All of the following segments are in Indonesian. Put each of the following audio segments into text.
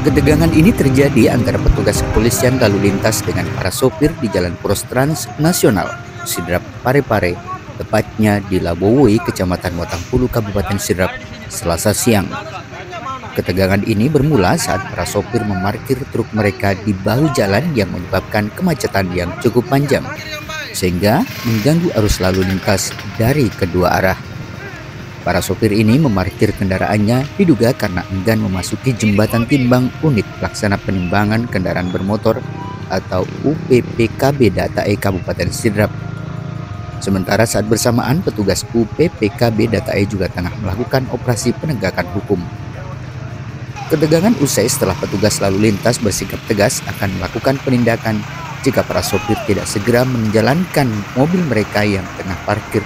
Ketegangan ini terjadi antara petugas kepolisian lalu lintas dengan para sopir di Jalan Poros Trans Nasional, Sidrap Parepare, tepatnya di Labowoe, Kecamatan Watampulu, Kabupaten Sidrap, Selasa siang. Ketegangan ini bermula saat para sopir memarkir truk mereka di bahu jalan yang menyebabkan kemacetan yang cukup panjang, sehingga mengganggu arus lalu lintas dari kedua arah. Para sopir ini memarkir kendaraannya diduga karena enggan memasuki jembatan timbang unit pelaksana penimbangan kendaraan bermotor atau UPPKB Data E Kabupaten Sidrap. Sementara saat bersamaan petugas UPPKB Data E juga tengah melakukan operasi penegakan hukum. Ketegangan usai setelah petugas lalu lintas bersikap tegas akan melakukan penindakan jika para sopir tidak segera menjalankan mobil mereka yang tengah parkir.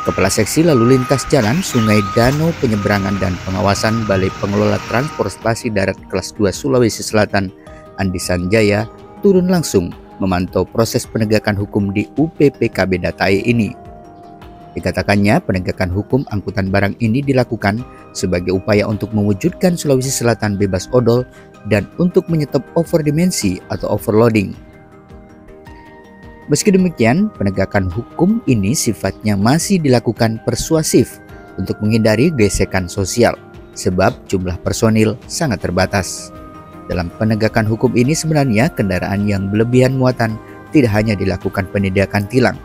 Kepala Seksi Lalu Lintas Jalan, Sungai, Danau, Penyeberangan dan Pengawasan Balai Pengelola Transportasi Darat Kelas 2 Sulawesi Selatan, Andi Sanjaya, turun langsung memantau proses penegakan hukum di UPPKB Data E ini. Dikatakannya, penegakan hukum angkutan barang ini dilakukan sebagai upaya untuk mewujudkan Sulawesi Selatan bebas odol dan untuk menyetop overdimensi atau overloading. Meski demikian, penegakan hukum ini sifatnya masih dilakukan persuasif untuk menghindari gesekan sosial, sebab jumlah personil sangat terbatas. Dalam penegakan hukum ini sebenarnya kendaraan yang berlebihan muatan tidak hanya dilakukan penindakan tilang,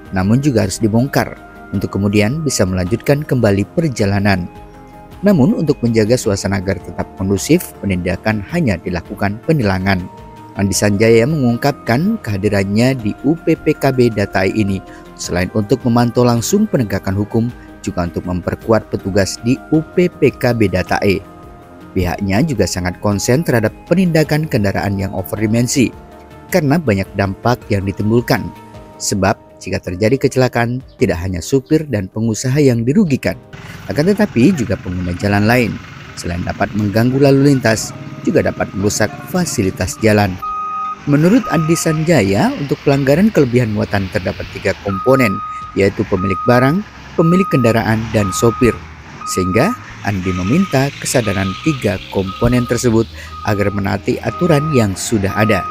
namun juga harus dibongkar untuk kemudian bisa melanjutkan kembali perjalanan. Namun untuk menjaga suasana agar tetap kondusif, penindakan hanya dilakukan penilangan. Andi Sanjaya mengungkapkan kehadirannya di UPPKB Data E ini selain untuk memantau langsung penegakan hukum, juga untuk memperkuat petugas di UPPKB Data E. Pihaknya juga sangat konsen terhadap penindakan kendaraan yang overdimensi karena banyak dampak yang ditimbulkan. Sebab jika terjadi kecelakaan, tidak hanya supir dan pengusaha yang dirugikan, akan tetapi juga pengguna jalan lain. Selain dapat mengganggu lalu lintas, juga dapat merusak fasilitas jalan. Menurut Andi Sanjaya, untuk pelanggaran kelebihan muatan terdapat 3 komponen, yaitu pemilik barang, pemilik kendaraan, dan sopir. Sehingga Andi meminta kesadaran 3 komponen tersebut agar menaati aturan yang sudah ada.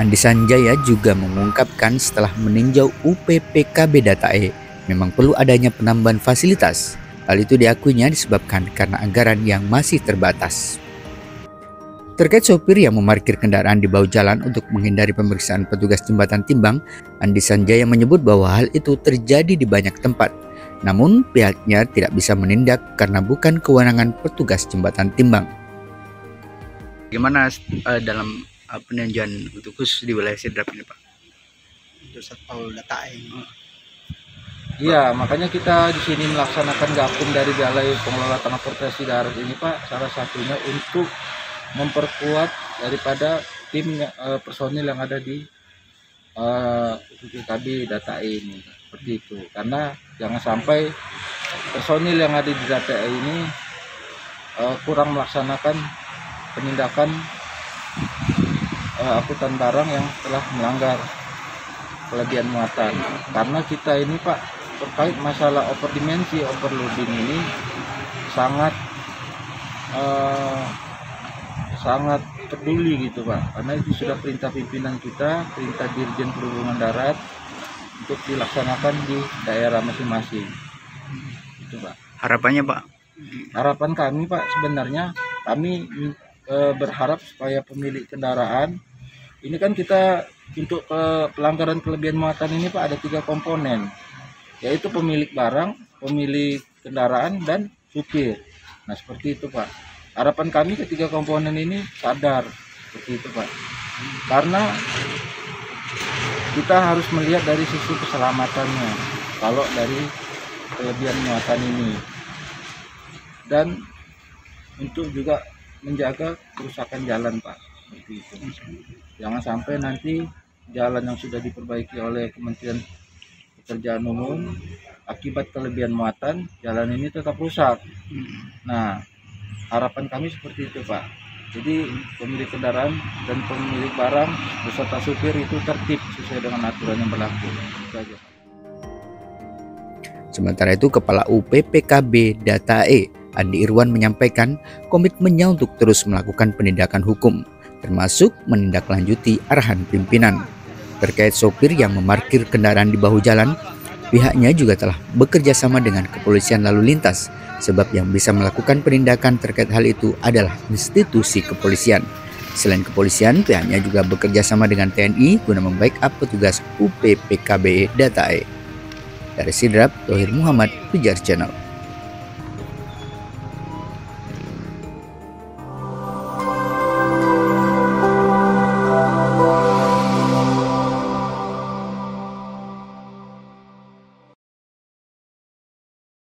Andi Sanjaya juga mengungkapkan setelah meninjau UPPKB Data E, memang perlu adanya penambahan fasilitas. Hal itu diakuinya disebabkan karena anggaran yang masih terbatas. Terkait sopir yang memarkir kendaraan di bahu jalan untuk menghindari pemeriksaan petugas jembatan timbang, Andi Sanjaya menyebut bahwa hal itu terjadi di banyak tempat. Namun pihaknya tidak bisa menindak karena bukan kewenangan petugas jembatan timbang. Bagaimana dalam peninjauan untuk khusus di wilayah Sidrap ini, Pak? Untuk Satpol Data E. Iya, makanya kita di sini melaksanakan gabung dari Balai Pengelola Transportasi Darat ini, Pak. Salah satunya untuk memperkuat daripada tim personil yang ada di UPPKB Data E ini, seperti itu. Karena jangan sampai personil yang ada di Data E ini kurang melaksanakan penindakan angkutan barang yang telah melanggar kelebihan muatan. Karena kita ini, Pak, terkait masalah overdimensi, overloading ini sangat peduli gitu, Pak, karena itu sudah perintah pimpinan kita, perintah Dirjen Perhubungan Darat untuk dilaksanakan di daerah masing-masing itu, Pak. Harapannya, Pak? Harapan kami, Pak, sebenarnya kami berharap supaya pemilik kendaraan ini kan kita untuk pelanggaran kelebihan muatan ini, Pak, ada 3 komponen, yaitu pemilik barang, pemilik kendaraan, dan supir. Nah, seperti itu, Pak. Harapan kami ketiga komponen ini sadar, seperti itu, Pak. Karena kita harus melihat dari sisi keselamatannya, kalau dari kelebihan muatan ini. Dan untuk juga menjaga kerusakan jalan, Pak. Seperti itu. Jangan sampai nanti jalan yang sudah diperbaiki oleh Kementerian Pekerjaan Umum akibat kelebihan muatan jalan ini tetap rusak. Nah, harapan kami seperti itu, Pak. Jadi pemilik kendaraan dan pemilik barang beserta supir itu tertib sesuai dengan aturan yang berlaku. Itu aja. Sementara itu, Kepala UPPKB Data E Andi Irwan menyampaikan komitmennya untuk terus melakukan penindakan hukum, termasuk menindaklanjuti arahan pimpinan. Terkait sopir yang memarkir kendaraan di bahu jalan, pihaknya juga telah bekerja sama dengan kepolisian lalu lintas, sebab yang bisa melakukan penindakan terkait hal itu adalah institusi kepolisian. Selain kepolisian, pihaknya juga bekerja sama dengan TNI guna membackup petugas UPPKB Datae. Dari Sidrap, Thohir Muhammad, Pijar Channel.